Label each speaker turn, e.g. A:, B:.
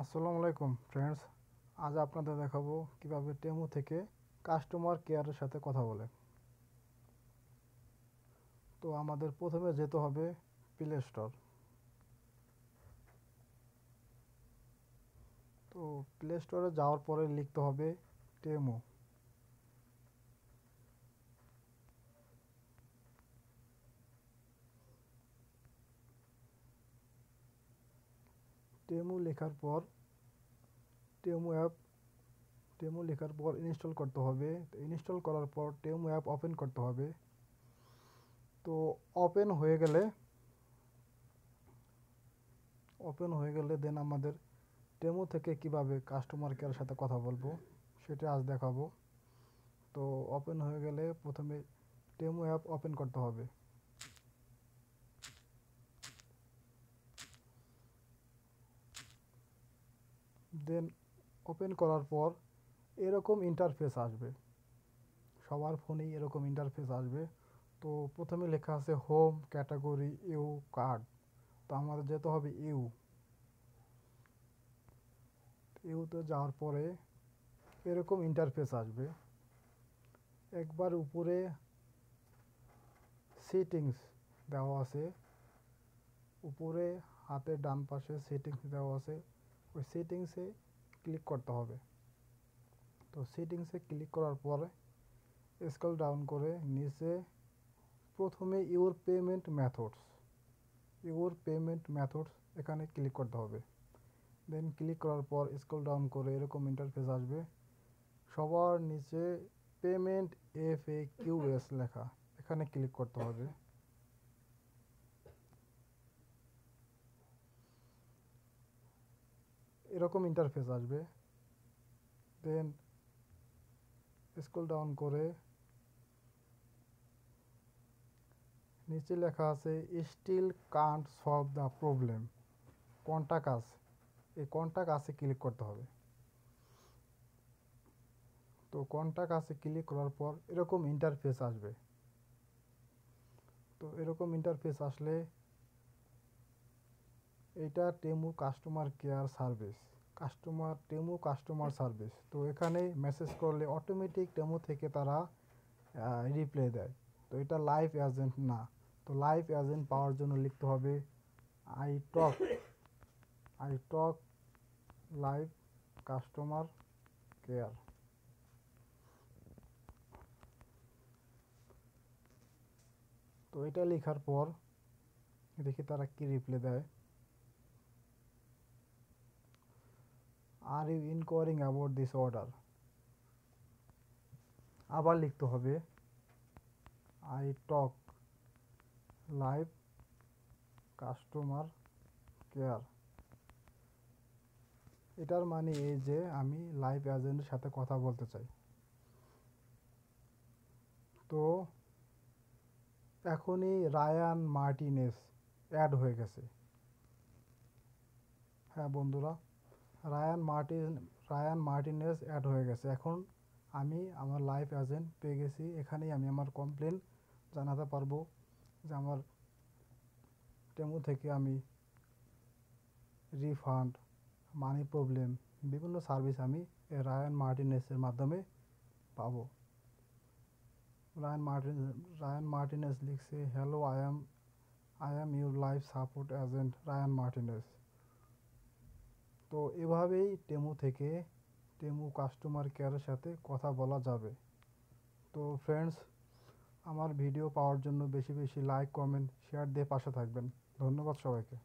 A: আসসালামু আলাইকুম ফ্রেন্ডস। আজ আপনাদের দেখাবো কিভাবে টেমু থেকে কাস্টমার কেয়ারের সাথে কথা বলে। তো আমাদের প্রথমে যেতে হবে প্লে স্টোর। তো প্লে স্টোরে যাওয়ার পরে লিখতে হবে টেমু। টেমু লেখার পর টেমু অ্যাপ টেমু লেখার পর ইনস্টল করতে হবে। তো ইনস্টল করার পর টেমু অ্যাপ ওপেন করতে হবে। তো ওপেন হয়ে গেলে দেন আমাদের টেমু থেকে কিভাবে কাস্টমার কেয়ারের সাথে কথা বলবো সেটা আজ দেখাবো। তো ওপেন হয়ে গেলে প্রথমে টেমু অ্যাপ ওপেন করতে হবে। দেন ওপেন করার পর এরকম ইন্টারফেস আসবে। সবার ফোনেই এরকম ইন্টারফেস আসবে। তো প্রথমে লেখা আছে হোম ক্যাটাগরি ইউ কার্ড। তো আমাদের যেতে হবে ইউতে যাওয়ার পরে এরকম ইন্টারফেস আসবে। একবার উপরে সেটিংস দেওয়া আছে, উপরে হাতের ডান পাশে সেটিংস দেওয়া আছে, ওই সেটিংসে ক্লিক করতে হবে। তো সেটিংসে ক্লিক করার পরে স্ক্রল ডাউন করে নিচে প্রথমে ইউর পেমেন্ট মেথডস এখানে ক্লিক করতে হবে। দেন ক্লিক করার পর স্ক্রল ডাউন করে এরকম ইন্টারফেস আসবে। সবার নিচে পেমেন্ট FAQs লেখা, এখানে ক্লিক করতে হবে। এরকম ইন্টারফেস আসবে। দেন স্ক্রল ডাউন করে নিচে লেখা আছে still can't solve the problem, contact us. এই কন্টাক্ট আসে ক্লিক করতে হবে। তো কন্টাক্ট আসে ক্লিক করার পর এরকম ইন্টারফেস আসবে। তো এরকম ইন্টারফেস আসলে এটা টেমু কাস্টমার সার্ভিস। তো এখানে মেসেজ করলে অটোমেটিক টেমু থেকে তারা রিপ্লাই দেয়। তো এটা লাইভ এজেন্ট না। তো লাইভ এজেন্ট পাওয়ার জন্য লিখতে হবে I talk I talk live customer care. তো এটা লেখার পর দেখি তারা কি রিপ্লাই দেয়। Are you inquiring about this order. আবার লিখতে হবে I talk live customer care. এটার মানে এই যে আমি লাইভ এজেন্টের সাথে কথা বলতে চাই। তো এখনই রায়ান মার্টিনেজ অ্যাড হয়ে গেছে। হ্যাঁ বন্ধুরা, রায়ান মার্টিনেজ অ্যাড হয়ে গেছে। এখন আমি আমার লাইভ এজেন্ট পেয়ে গেছি। এখানেই আমি আমার কমপ্লেন জানাতে পারবো যে আমার টেমু থেকে আমি রিফান্ড, মানি প্রবলেম, বিভিন্ন সার্ভিস আমি রায়ান মার্টিনেজের মাধ্যমে পাবো। রায়ান মার্টিনেজ লিখছে, hello, I am your life support agent Ryan Martinez. তো এভাবেই টেমু কাস্টমার কেয়ারের সাথে কথা বলা যাবে। তো ফ্রেন্ডস, আমার ভিডিও পাওয়ার জন্য বেশি বেশি লাইক, কমেন্ট, শেয়ার দিয়ে পাশে থাকবেন। ধন্যবাদ সবাইকে।